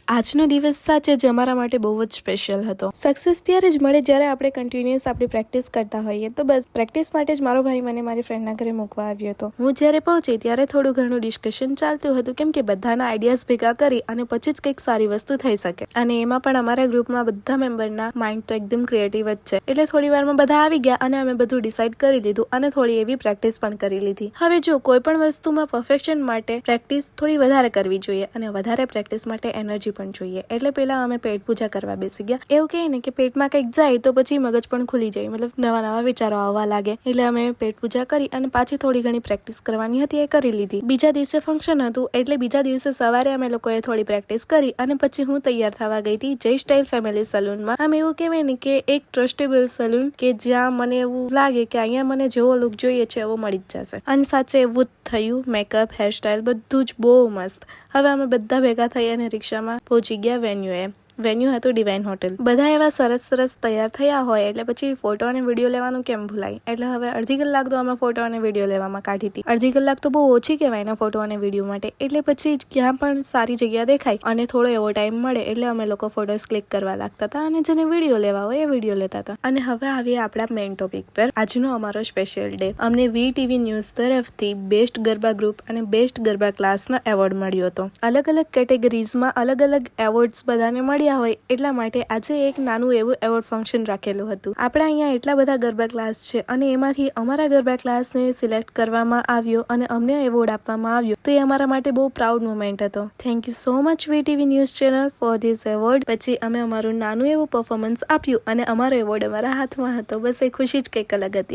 આજનો દિવસ સાચે જ અમારા માટે બહુ જ સ્પેશિયલ હતો. સક્સેસ ત્યારે જ મળે જ્યારે આપણે કન્ટિન્યુઅસ આપણી પ્રેક્ટિસ કરતા હોઈએ. તો બસ પ્રેક્ટિસ માટે જ મારો ભાઈ મને મારી ફ્રેન્ડના ઘરે મૂકવા આવ્યો હતો. હું જ્યારે પહોંચી ત્યારે થોડું ઘણું ડિસ્કશન ચાલતું હતું, કેમ કે બધાના આઈડિયાઝ ભેગા કરી અને પછી જ કંઈક સારી વસ્તુ થઈ શકે. અને એમાં પણ અમારા ગ્રુપમાં બધા મેમ્બરના માઇન્ડ તો એકદમ ક્રિએટિવ જ છે. એટલે થોડી વારમાં બધા આવી ગયા અને અમે બધું ડિસાઇડ કરી લીધું અને થોડી એવી પ્રેક્ટિસ પણ કરી લીધી. હવે જો કોઈ પણ વસ્તુમાં પરફેક્શન માટે પ્રેક્ટિસ થોડી વધારે કરવી જોઈએ અને વધારે પ્રેક્ટિસ માટે એનર્જી પણ જોઈએ. એટલે પેલા અમે પેટ પૂજા કરવા બેસી ગયા. એવું કહે ને કે પેટમાં કંઈક જાય તો પછી મગજ પણ ખુલી જાય, મતલબ નવા નવા વિચારો આવવા લાગે. એટલે અમે પેટ પૂજા કરી અને પાછી થોડી ઘણી પ્રેક્ટિસ કરવાની હતી એ કરી લીધી. બીજા દિવસે ફંક્શન હતું એટલે બીજા દિવસે સવારે અમે લોકોએ થોડી પ્રેક્ટિસ કરી અને પછી હું તૈયાર થવા ગઈ હતી જય સ્ટાઇલ ફેમિલી સલૂનમાં. આમ એવું કહેવાય ને કે એક ટ્રસ્ટેબલ સલૂન કે જ્યાં મને એવું લાગે કે અહીંયા મને જેવો લુક જોઈએ છે એવો મળી જ જશે. અને સાચે એવું જ થયું. મેકઅપ, હેરસ્ટાઇલ બધું જ બહુ મસ્ત. હવે અમે બધા ભેગા થઈ અને રિક્ષામાં પહોંચી ગયા વેન્યુએ. વેન્યુ હતું ડિવાઇન હોટેલ. બધા એવા સરસ તૈયાર થયા હોય એટલે પછી ફોટો અને વિડીયો લેવાનું કેમ ભૂલાય. એટલે હવે અડધી કલાક તો અમે ફોટો અને વિડીયો લેવામાં કાઢી હતી. અડધી કલાક તો બહુ ઓછી કહેવાય ને ફોટો અને વિડીયો માટે. એટલે પછી ક્યાં પણ સારી જગ્યા દેખાય અને થોડો એવો ટાઈમ મળે એટલે અમે લોકો ફોટોસ ક્લિક કરવા લાગતા હતા અને જેને વિડીયો લેવા હોય એ વિડીયો લેતા હતા. અને હવે આવીએ આપણા મેઇન ટોપિક પર. આજનો અમારો સ્પેશિયલ ડે. અમને VTV ન્યૂઝ તરફથી બેસ્ટ ગરબા ગ્રુપ અને બેસ્ટ ગરબા ક્લાસનો એવોર્ડ મળ્યો હતો. અલગ અલગ કેટેગરીઝમાં અલગ અલગ એવોર્ડ્સ બધાને મળ્યા હોય એટલા માટે આજે એક નાનું એવું એવોર્ડ ફંક્શન રાખેલું હતું. આપણા અહીંયા એટલા બધા ગરબા ક્લાસ છે અને એમાંથી અમારા ગરબા ક્લાસને સિલેક્ટ કરવામાં આવ્યો અને અમને એવોર્ડ આપવામાં આવ્યો. તો એ અમારા માટે બહુ પ્રાઉડ મોમેન્ટ હતો. Thank you so much VTV news channel for this award. પછી અમે અમારું નાનું એવું પરફોર્મન્સ આપ્યું અને અમારો એવોર્ડ અમારા હાથમાં હતો. બસ એ ખુશી જ કંઈક અલગ હતી.